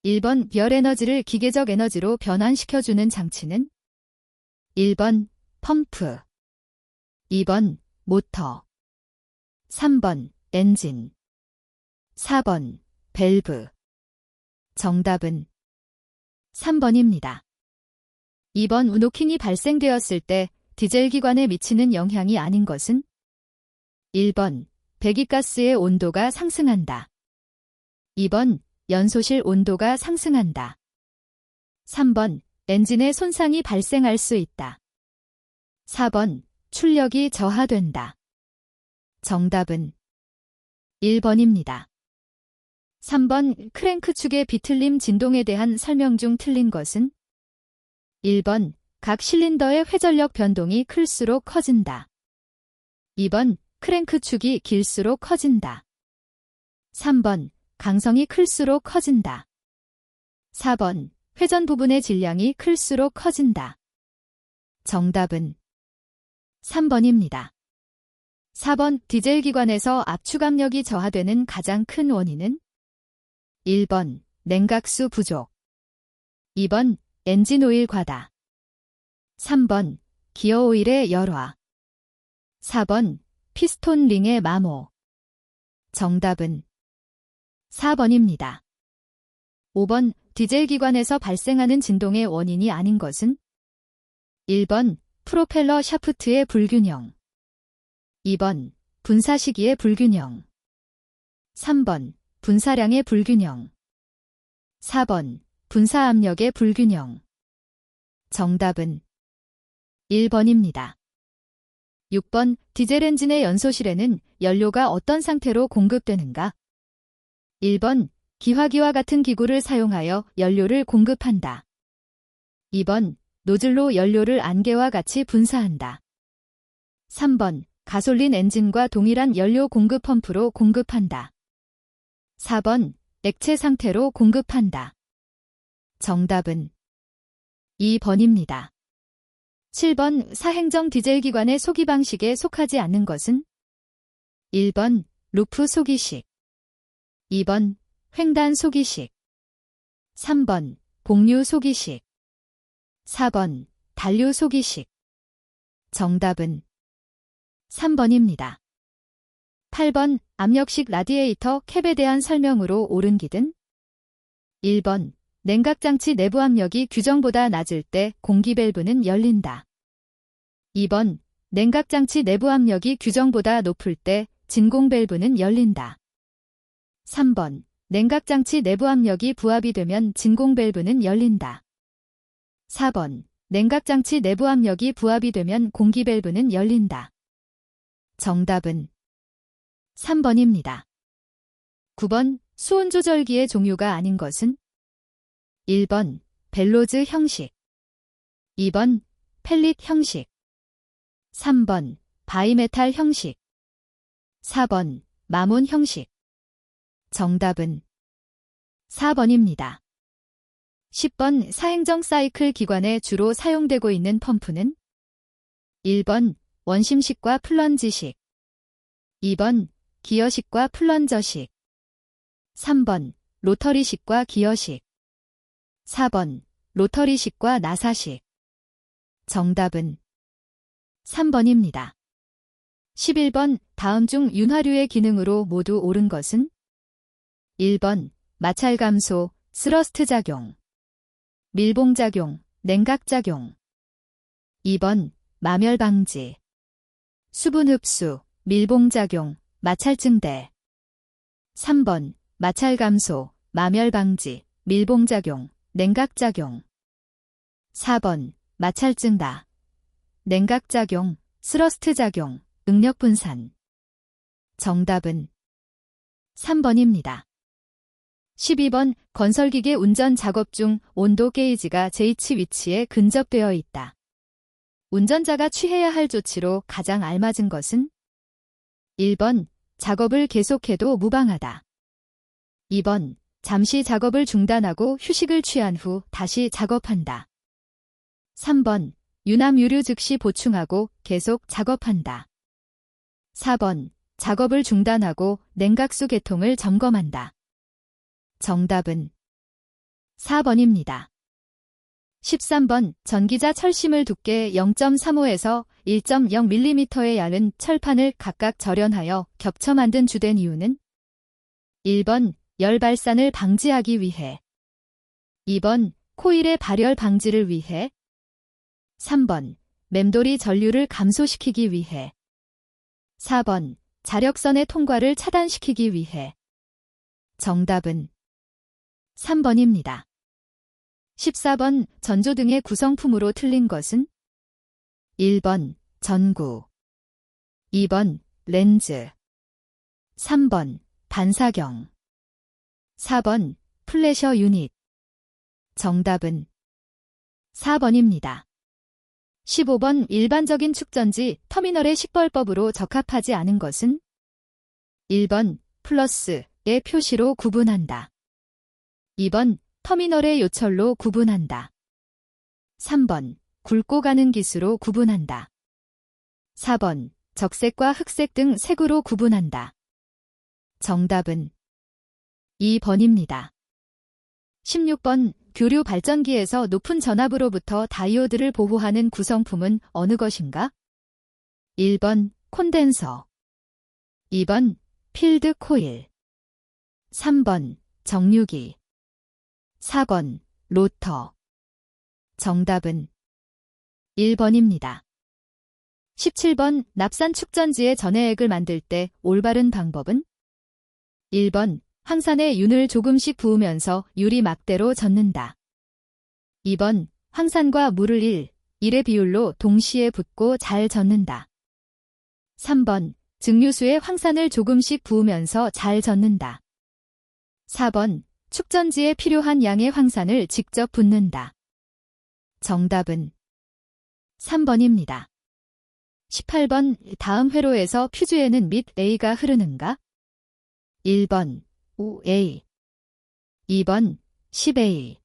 1번 열 에너지를 기계적 에너지로 변환시켜주는 장치는 1번 펌프, 2번 모터, 3번 엔진, 4번 밸브. 정답은 3번입니다. 2번 운호킹이 발생되었을 때 디젤 기관에 미치는 영향이 아닌 것은 1번 배기가스의 온도가 상승한다. 2번 연소실 온도가 상승한다. 3번 엔진의 손상이 발생할 수 있다. 4번 출력이 저하된다. 정답은 1번입니다. 3번 크랭크 축의 비틀림 진동에 대한 설명 중 틀린 것은 1번 각 실린더의 회전력 변동이 클수록 커진다. 2번 크랭크 축이 길수록 커진다. 3번 강성이 클수록 커진다. 4번 회전 부분의 질량이 클수록 커진다. 정답은 3번입니다. 4번 디젤 기관에서 압축 압력이 저하되는 가장 큰 원인은 1번 냉각수 부족, 2번 엔진 오일 과다, 3번 기어 오일의 열화, 4번 피스톤 링의 마모. 정답은 4번입니다. 5번 디젤 기관에서 발생하는 진동의 원인이 아닌 것은 1번 프로펠러 샤프트의 불균형, 2번 분사시기의 불균형, 3번 분사량의 불균형, 4번 분사압력의 불균형. 정답은 1번입니다. 6번 디젤 엔진의 연소실에는 연료가 어떤 상태로 공급되는가? 1번 기화기와 같은 기구를 사용하여 연료를 공급한다. 2번 노즐로 연료를 안개와 같이 분사한다. 3번 가솔린 엔진과 동일한 연료 공급 펌프로 공급한다. 4번 액체 상태로 공급한다. 정답은 2번입니다. 7번 사행정 디젤 기관의 소기 방식에 속하지 않는 것은 1번 루프 소기식, 2번 횡단 소기식, 3번 복류 소기식, 4번 단류 소기식. 정답은 3번입니다. 8번 압력식 라디에이터 캡에 대한 설명으로 옳은 기든 1번 냉각장치 내부 압력이 규정보다 낮을 때 공기 밸브는 열린다. 2번 냉각장치 내부 압력이 규정보다 높을 때 진공 밸브는 열린다. 3번 냉각장치 내부 압력이 부합이 되면 진공 밸브는 열린다. 4번 냉각장치 내부 압력이 부합이 되면 공기 밸브는 열린다. 정답은 3번입니다. 9번 수온 조절기의 종류가 아닌 것은 1번 벨로즈 형식, 2번 펠릿 형식, 3번 바이메탈 형식, 4번 마몬 형식. 정답은 4번입니다. 10번 사행정 사이클 기관에 주로 사용되고 있는 펌프는 1번 원심식과 플런지식, 2번 기어식과 플런저식, 3번 로터리식과 기어식, 4번 로터리식과 나사식. 정답은 3번입니다. 11번 다음 중 윤활유의 기능으로 모두 옳은 것은 1번 마찰 감소, 스러스트 작용, 밀봉 작용, 냉각 작용, 2번 마멸 방지, 수분 흡수, 밀봉 작용, 마찰 증대, 3번 마찰 감소, 마멸 방지, 밀봉 작용, 냉각 작용, 4번 마찰 증가, 냉각 작용, 스러스트 작용, 응력 분산. 정답은 3번입니다. 12번 건설기계 운전 작업 중 온도 게이지가 제이치 위치에 근접되어 있다. 운전자가 취해야 할 조치로 가장 알맞은 것은 1번 작업을 계속해도 무방하다. 2번 잠시 작업을 중단하고 휴식을 취한 후 다시 작업한다. 3번 유남유류 즉시 보충하고 계속 작업한다. 4번 작업을 중단하고 냉각수 계통을 점검한다. 정답은 4번입니다. 13번 전기자 철심을 두께 0.35에서 1.0mm의 얇은 철판을 각각 절연하여 겹쳐 만든 주된 이유는 1번 열 발산을 방지하기 위해 2번 코일의 발열 방지를 위해 3번 맴돌이 전류를 감소시키기 위해 4번 자력선의 통과를 차단시키기 위해 정답은 3번입니다. 14번 전조등의 구성품으로 틀린 것은 1번 전구 2번 렌즈 3번 반사경 4번 플래셔 유닛 정답은 4번입니다. 15번 일반적인 축전지 터미널의 식벌법으로 적합하지 않은 것은 1번 플러스의 표시로 구분한다. 2번 터미널의 요철로 구분한다. 3번 굵고 가는 기수로 구분한다. 4번 적색과 흑색 등 색으로 구분한다. 정답은 2번입니다. 16번 교류 발전기에서 높은 전압으로부터 다이오드를 보호하는 구성품은 어느 것인가? 1번 콘덴서 2번 필드 코일 3번 정류기 4번 로터 정답은 1번입니다. 17번 납산 축전지의 전해액을 만들 때 올바른 방법은 1번 황산에 윤을 조금씩 부으면서 유리 막대로 젓는다. 2번 황산과 물을 1의 비율로 동시에 붓고 잘 젓는다. 3번 증류수에 황산을 조금씩 부으면서 잘 젓는다. 4번 축전지에 필요한 양의 황산을 직접 붓는다. 정답은 3번입니다. 18번 다음 회로에서 퓨즈에는 및 A가 흐르는가? 1번 5A 2번 10A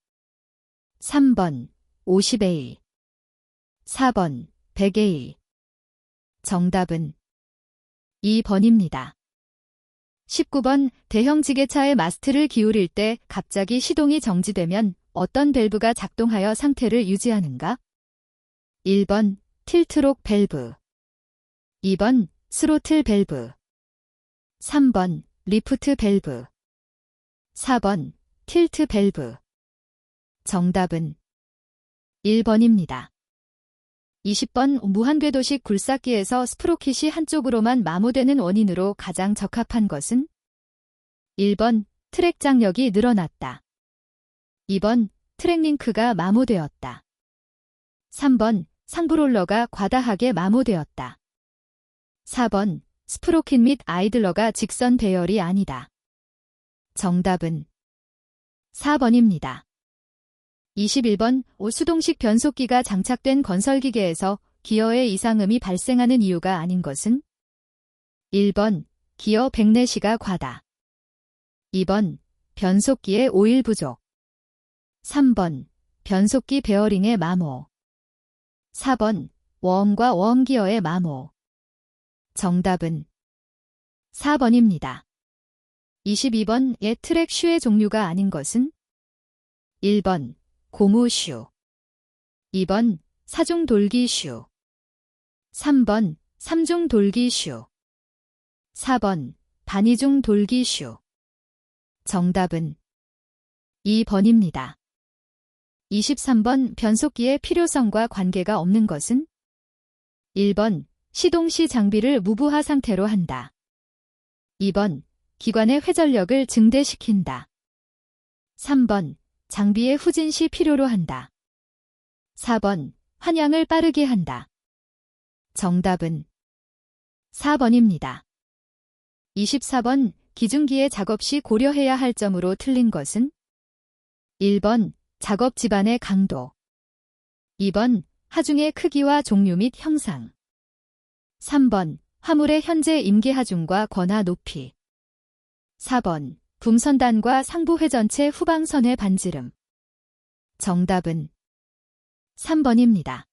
3번 50A 4번 100A 정답은 2번입니다. 19번 대형 지게차의 마스트를 기울일 때 갑자기 시동이 정지되면 어떤 밸브가 작동하여 상태를 유지하는가? 1번 틸트록 밸브 2번 스로틀 밸브 3번 리프트 밸브 4번 틸트 밸브 정답은 1번입니다. 20번 무한궤도식 굴삭기에서 스프로킷이 한쪽으로만 마모되는 원인으로 가장 적합한 것은 1번 트랙 장력이 늘어났다. 2번 트랙 링크가 마모되었다. 3번 상부롤러가 과다하게 마모되었다. 4번 스프로킷 및 아이들러가 직선 배열이 아니다. 정답은 4번입니다. 21번 수동식 변속기가 장착된 건설기계에서 기어의 이상음이 발생하는 이유가 아닌 것은 1번 기어 백내시가 과다 2번 변속기의 오일 부족 3번 변속기 베어링의 마모 4번 웜과 웜기어의 마모 정답은 4번입니다. 22번의 트랙 슈의 종류가 아닌 것은 1번 고무 슈 2번 사중 돌기 슈 3번 삼중 돌기 슈 4번 반이중 돌기 슈 정답은 2번입니다. 23번 변속기의 필요성과 관계가 없는 것은 1번 시동 시 장비를 무부하 상태로 한다. 2번 기관의 회전력을 증대시킨다. 3번 장비의 후진 시 필요로 한다. 4번 환향을 빠르게 한다. 정답은 4번입니다. 24번 기중기의 작업 시 고려해야 할 점으로 틀린 것은 1번 작업 지반의 강도 2번 하중의 크기와 종류 및 형상 3번 화물의 현재 임계 하중과 권하 높이 4번 붐선단과 상부 회전체 후방선의 반지름 정답은 3번입니다.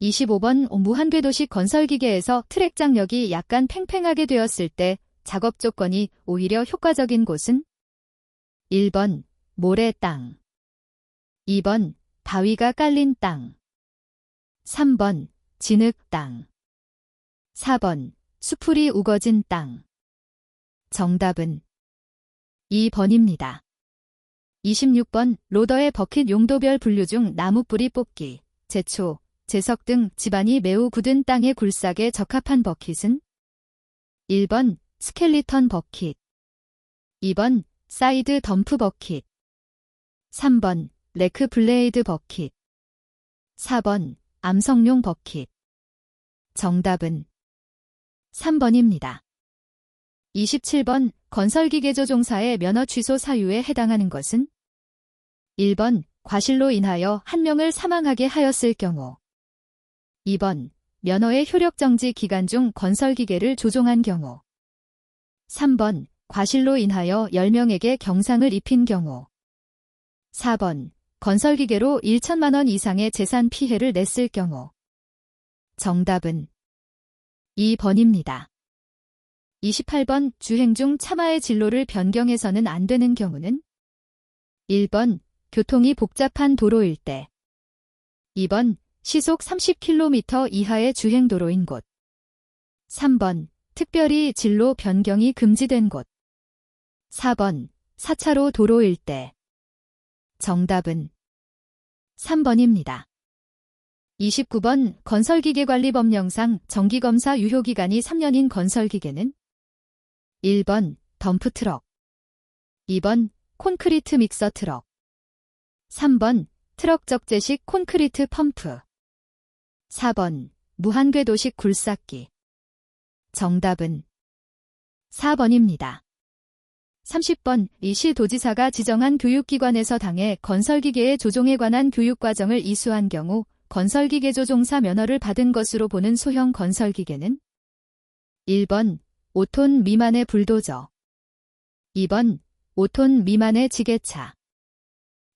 25번 무한궤도식 건설기계에서 트랙 장력이 약간 팽팽하게 되었을 때 작업 조건이 오히려 효과적인 곳은 1번 모래 땅 2번 바위가 깔린 땅. 3번 진흙 땅. 4번 수풀이 우거진 땅. 정답은 2번입니다. 26번 로더의 버킷 용도별 분류 중 나무 뿌리 뽑기, 제초, 제석 등 지반이 매우 굳은 땅에 굴삭에 적합한 버킷은 1번 스켈리턴 버킷, 2번 사이드 덤프 버킷, 3번 레크 블레이드 버킷, 4번 암석용 버킷. 정답은 3번입니다. 27번 건설기계조 종사의 면허 취소 사유에 해당하는 것은 1번 과실로 인하여 한 명을 사망하게 하였을 경우, 2번 면허의 효력정지 기간 중 건설기계를 조종한 경우, 3번 과실로 인하여 10명에게 경상을 입힌 경우, 4번 건설기계로 1천만 원 이상의 재산 피해를 냈을 경우. 정답은 2번입니다. 28번 주행 중 차마의 진로를 변경해서는 안 되는 경우는 1번 교통이 복잡한 도로일 때, 2번 시속 30km 이하의 주행도로인 곳, 3번 특별히 진로 변경이 금지된 곳, 4번 4차로 도로일 때. 정답은 3번입니다. 29번 건설기계관리법령상 정기검사 유효기간이 3년인 건설기계는 1번 덤프트럭, 2번 콘크리트 믹서 트럭, 3번 트럭 적재식 콘크리트 펌프, 4번 무한궤도식 굴삭기. 정답은 4번입니다. 30번 이 시도지사가 지정한 교육기관에서 당해 건설기계의 조종에 관한 교육과정을 이수한 경우 건설기계조종사 면허를 받은 것으로 보는 소형 건설기계는 1번 5톤 미만의 불도저, 2번 5톤 미만의 지게차,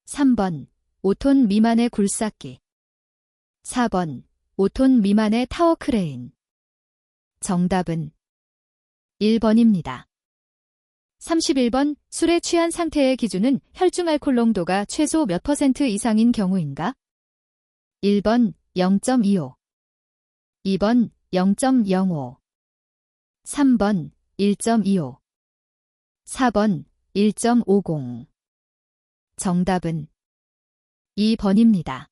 3번 5톤 미만의 굴삭기, 4번 5톤 미만의 타워크레인. 정답은 1번입니다. 31번 술에 취한 상태의 기준은 혈중 알코올 농도가 최소 몇 % 이상인 경우인가? 1번 0.25, 2번 0.05, 3번 1.25, 4번 1.50. 정답은 2번입니다.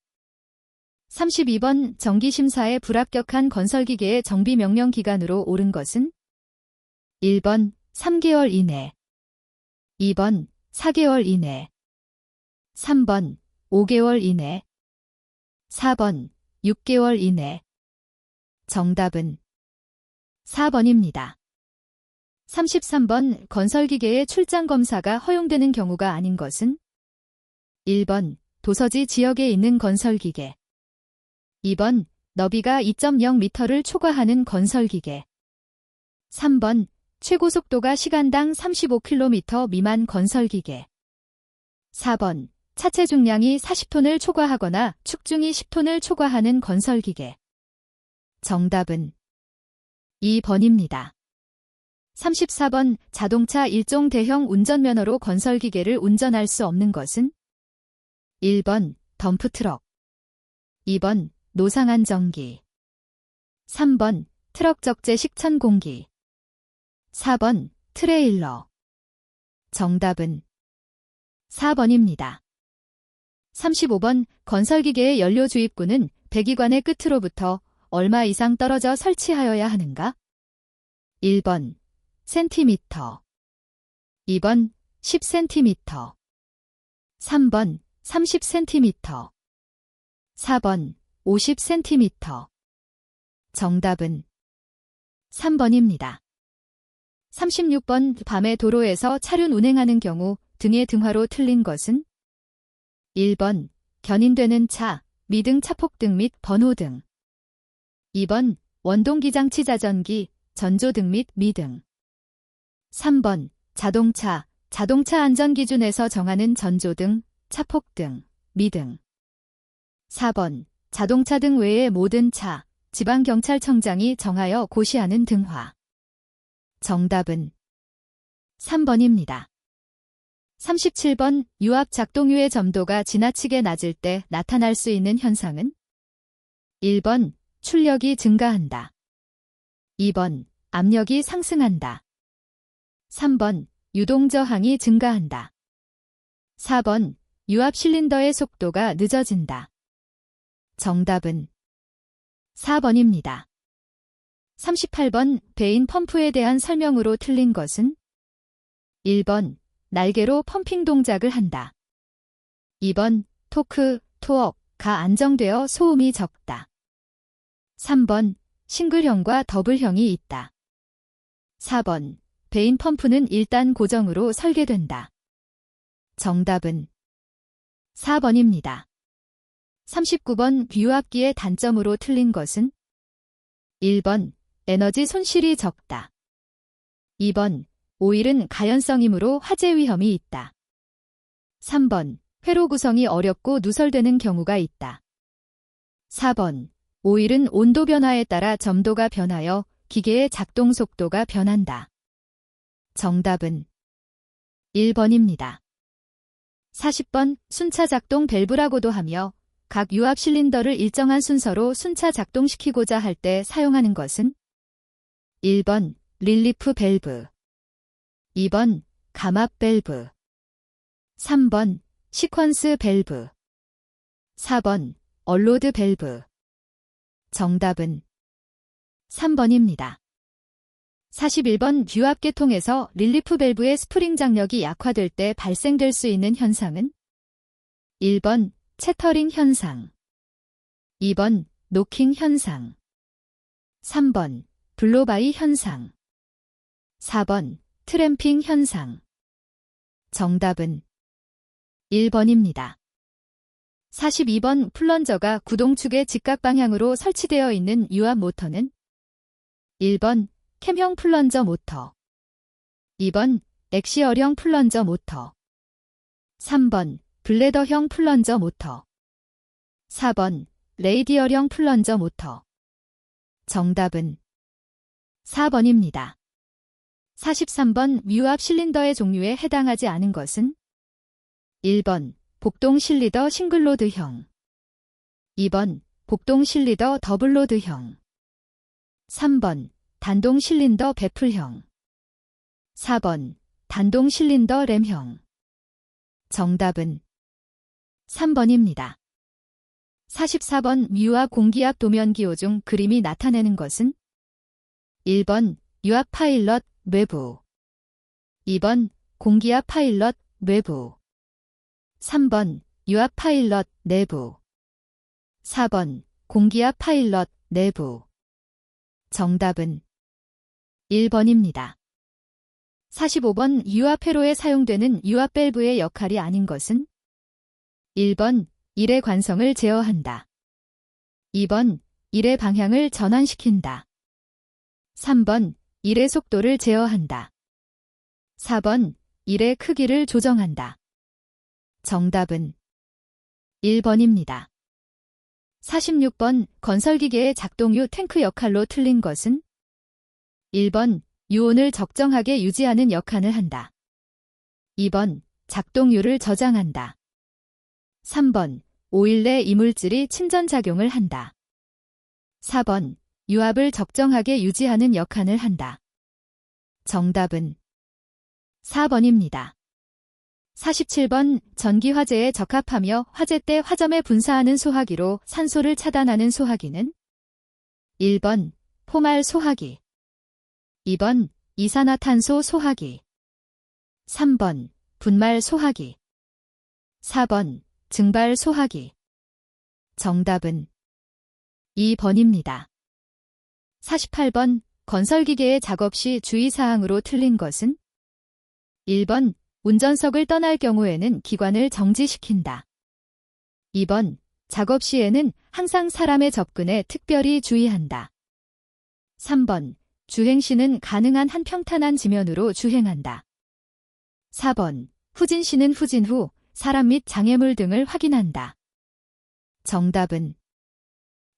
32번 정기심사에 불합격한 건설기계의 정비명령 기간으로 옳은 것은 1번 3개월 이내, 2번 4개월 이내, 3번 5개월 이내, 4번 6개월 이내. 정답은 4번입니다. 33번 건설기계의 출장검사가 허용되는 경우가 아닌 것은 1번 도서지 지역에 있는 건설기계, 2번 너비가 2.0m를 초과하는 건설기계, 3번 최고속도가 시간당 35km 미만 건설기계, 4번 차체 중량이 40톤을 초과하거나 축중이 10톤을 초과하는 건설기계. 정답은 2번입니다. 34번 자동차 일종 대형 운전면허로 건설기계를 운전할 수 없는 것은 1번 덤프트럭, 2번 노상안정기, 3번 트럭 적재식 천공기, 4번 트레일러. 정답은 4번입니다. 35번 건설기계의 연료 주입구는 배기관의 끝으로부터 얼마 이상 떨어져 설치하여야 하는가? 1번 센티미터, 2번 10cm, 3번 30cm, 4번 50cm. 정답은 3번입니다. 36번 밤에 도로에서 차륜 운행하는 경우 등의 등화로 틀린 것은 1번 견인되는 차, 미등 차폭등 및 번호등, 2번 원동기장치 자전기, 전조등 및 미등, 3번 자동차, 자동차 안전기준에서 정하는 전조등, 차폭등, 미등, 4번 자동차 등 외의 모든 차, 지방경찰청장이 정하여 고시하는 등화. 정답은 3번입니다. 37번 유압 작동유의 점도가 지나치게 낮을 때 나타날 수 있는 현상은? 1번 출력이 증가한다. 2번 압력이 상승한다. 3번 유동저항이 증가한다. 4번 유압 실린더의 속도가 늦어진다. 정답은 4번입니다. 38번 베인 펌프에 대한 설명으로 틀린 것은? 1번 날개로 펌핑 동작을 한다. 2번 토크가 안정되어 소음이 적다. 3번 싱글형과 더블형이 있다. 4번 베인 펌프는 일단 고정으로 설계된다. 정답은 4번입니다. 39번 유압기의 단점으로 틀린 것은? 1번 에너지 손실이 적다. 2번 오일은 가연성이므로 화재 위험이 있다. 3번 회로 구성이 어렵고 누설되는 경우가 있다. 4번 오일은 온도 변화에 따라 점도가 변하여 기계의 작동 속도가 변한다. 정답은 1번입니다. 40번 순차 작동 밸브라고도 하며 각 유압 실린더를 일정한 순서로 순차 작동시키고자 할 때 사용하는 것은? 1번 릴리프 밸브, 2번 감압 밸브, 3번 시퀀스 밸브, 4번 얼로드 밸브. 정답은 3번입니다. 41번 유압계통에서 릴리프 밸브의 스프링 장력이 약화될 때 발생될 수 있는 현상은? 1번 채터링 현상, 2번 노킹 현상, 3번 블로바이 현상, 4번 트램핑 현상. 정답은 1번입니다. 42번 플런저가 구동축의 직각 방향으로 설치되어 있는 유압 모터는? 1번 캠형 플런저 모터, 2번 엑시얼형 플런저 모터, 3번 블레더형 플런저 모터, 4번 레이디얼형 플런저 모터. 정답은 4번입니다. 43번 유압 실린더의 종류에 해당하지 않은 것은? 1번 복동 실리더 싱글로드형, 2번 복동 실리더 더블로드형, 3번 단동 실린더 베풀형, 4번 단동 실린더 램형. 정답은 3번입니다. 44번 유압 공기압 도면 기호 중 그림이 나타내는 것은? 1번 유압 파일럿 외부, 2번 공기압 파일럿 외부, 3번 유압 파일럿 내부, 4번 공기압 파일럿 내부. 정답은 1번입니다. 45번 유압 회로에 사용되는 유압 밸브의 역할이 아닌 것은? 1번 일의 관성을 제어한다. 2번 일의 방향을 전환시킨다. 3번 일의 속도를 제어한다. 4번 일의 크기를 조정한다. 정답은 1번입니다. 46번 건설기계의 작동유 탱크 역할로 틀린 것은? 1번 유온을 적정하게 유지하는 역할을 한다. 2번 작동유를 저장한다. 3번 오일 내 이물질이 침전작용을 한다. 4번 유압을 적정하게 유지하는 역할을 한다. 정답은 4번입니다. 47번 전기화재에 적합하며 화재 때 화점에 분사하는 소화기로 산소를 차단하는 소화기는? 1번 포말 소화기, 2번 이산화탄소 소화기, 3번 분말 소화기, 4번 증발 소화기. 정답은 2번입니다. 48번 건설기계의 작업 시 주의사항으로 틀린 것은? 1번 운전석을 떠날 경우에는 기관을 정지시킨다. 2번 작업 시에는 항상 사람의 접근에 특별히 주의한다. 3번 주행 시는 가능한 한 평탄한 지면으로 주행한다. 4번 후진 시는 후진 후 사람 및 장애물 등을 확인한다. 정답은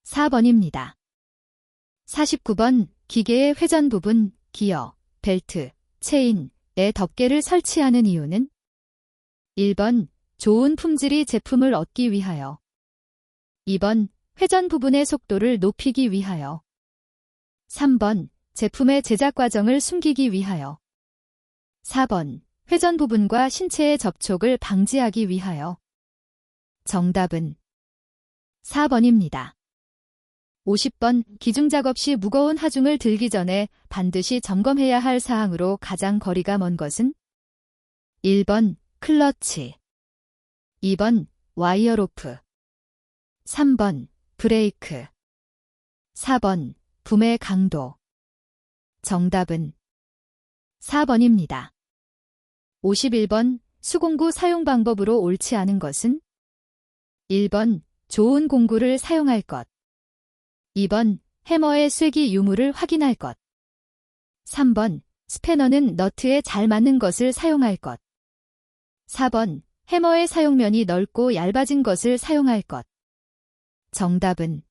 4번입니다. 49번 기계의 회전 부분, 기어, 벨트, 체인에 덮개를 설치하는 이유는? 1번 좋은 품질의 제품을 얻기 위하여. 2번 회전 부분의 속도를 높이기 위하여. 3번 제품의 제작 과정을 숨기기 위하여. 4번 회전 부분과 신체의 접촉을 방지하기 위하여. 정답은 4번입니다. 50번 기중작업 시 무거운 하중을 들기 전에 반드시 점검해야 할 사항으로 가장 거리가 먼 것은? 1번 클러치, 2번 와이어 로프, 3번 브레이크, 4번 붐의 강도. 정답은 4번입니다. 51번 수공구 사용 방법으로 옳지 않은 것은? 1번 좋은 공구를 사용할 것, 2번 해머의 쐐기 유무를 확인할 것, 3번 스패너는 너트에 잘 맞는 것을 사용할 것, 4번 해머의 사용면이 넓고 얇아진 것을 사용할 것. 정답은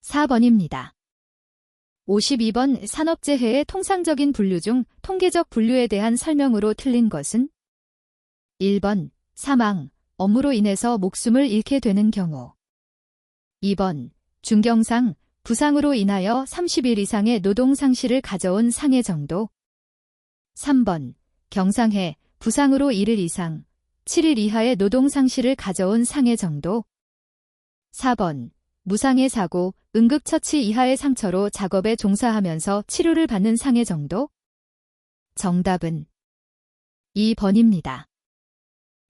4번입니다. 52번 산업재해의 통상적인 분류 중 통계적 분류에 대한 설명으로 틀린 것은? 1번 사망, 업무로 인해서 목숨을 잃게 되는 경우. 2번 중경상, 부상으로 인하여 30일 이상의 노동 상실을 가져온 상해 정도. 3번 경상해, 부상으로 1일 이상, 7일 이하의 노동 상실을 가져온 상해 정도. 4번 무상해 사고, 응급처치 이하의 상처로 작업에 종사하면서 치료를 받는 상해 정도. 정답은 2번입니다.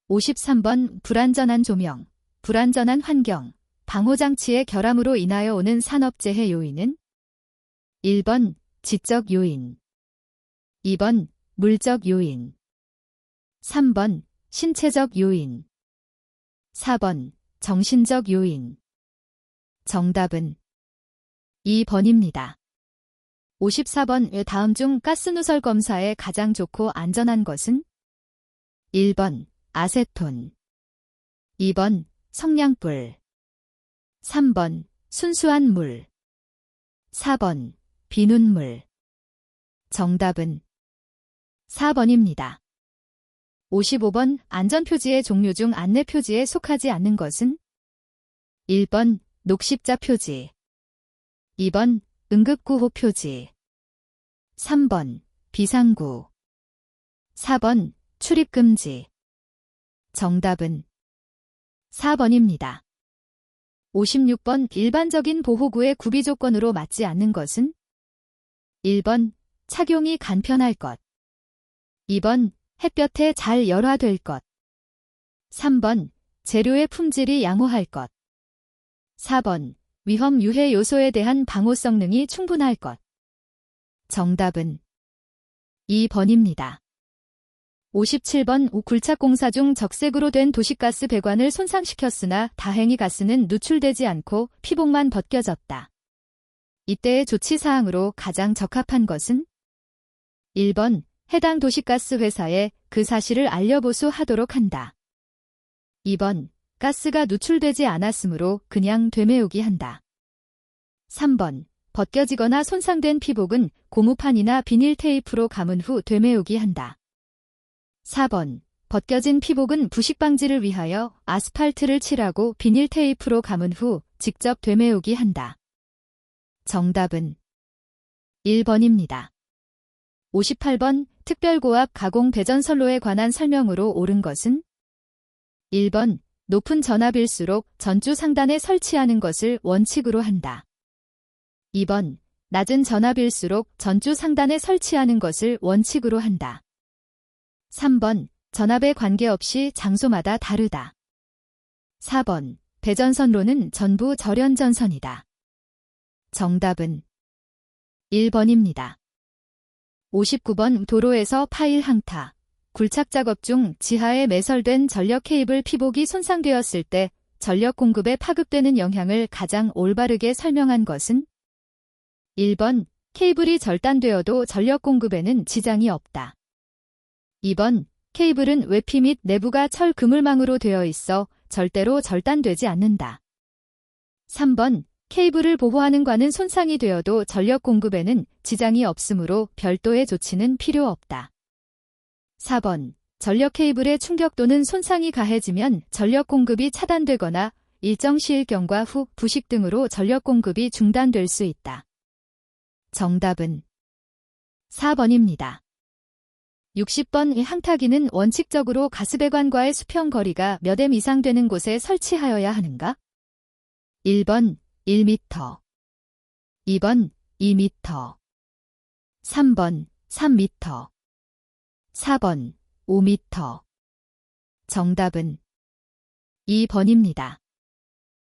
53번 불안전한 조명, 불안전한 환경, 방호장치의 결함으로 인하여 오는 산업재해 요인은? 1번 지적 요인, 2번 물적 요인, 3번 신체적 요인, 4번 정신적 요인. 정답은 2번입니다. 54번 다음 중 가스 누설 검사에 가장 좋고 안전한 것은? 1번 아세톤, 2번 성냥불, 3번 순수한 물, 4번 비눗물. 정답은 4번입니다. 55번 안전표지의 종류 중 안내표지에 속하지 않는 것은? 1번 녹십자 표지, 2번 응급구호 표지, 3번 비상구, 4번 출입금지. 정답은 4번입니다. 56번 일반적인 보호구의 구비 조건으로 맞지 않는 것은? 1번 착용이 간편할 것, 2번 햇볕에 잘 열화될 것, 3번 재료의 품질이 양호할 것, 4번 위험 유해 요소에 대한 방호 성능이 충분할 것. 정답은 2번입니다. 57번 굴착공사 중 적색으로 된 도시가스 배관을 손상시켰으나 다행히 가스는 누출되지 않고 피복만 벗겨졌다. 이때의 조치사항으로 가장 적합한 것은? 1번 해당 도시가스 회사에 그 사실을 알려보수하도록 한다. 2번 가스가 누출되지 않았으므로 그냥 되메우기 한다. 3번 벗겨지거나 손상된 피복은 고무판이나 비닐 테이프로 감은 후 되메우기 한다. 4번 벗겨진 피복은 부식 방지를 위하여 아스팔트를 칠하고 비닐 테이프로 감은 후 직접 되메우기 한다. 정답은 1번입니다. 58번 특별고압 가공 배전선로에 관한 설명으로 옳은 것은? 1번 높은 전압일수록 전주 상단에 설치하는 것을 원칙으로 한다. 2번 낮은 전압일수록 전주 상단에 설치하는 것을 원칙으로 한다. 3번 전압에 관계없이 장소마다 다르다. 4번 배전선로는 전부 절연전선이다. 정답은 1번입니다. 59번 도로에서 파일 항타, 굴착 작업 중 지하에 매설된 전력 케이블 피복이 손상되었을 때 전력 공급에 파급되는 영향을 가장 올바르게 설명한 것은? 1번 케이블이 절단되어도 전력 공급에는 지장이 없다. 2번 케이블은 외피 및 내부가 철 그물망으로 되어 있어 절대로 절단되지 않는다. 3번 케이블을 보호하는 관은 손상이 되어도 전력 공급에는 지장이 없으므로 별도의 조치는 필요 없다. 4번 전력 케이블의 충격 또는 손상이 가해지면 전력 공급이 차단되거나 일정 시일 경과 후 부식 등으로 전력 공급이 중단될 수 있다. 정답은 4번입니다. 60번 항타기는 원칙적으로 가스배관과의 수평 거리가 몇 m 이상 되는 곳에 설치하여야 하는가? 1번 1m, 2번 2m, 3번 3m, 4번 5m. 정답은 2번입니다.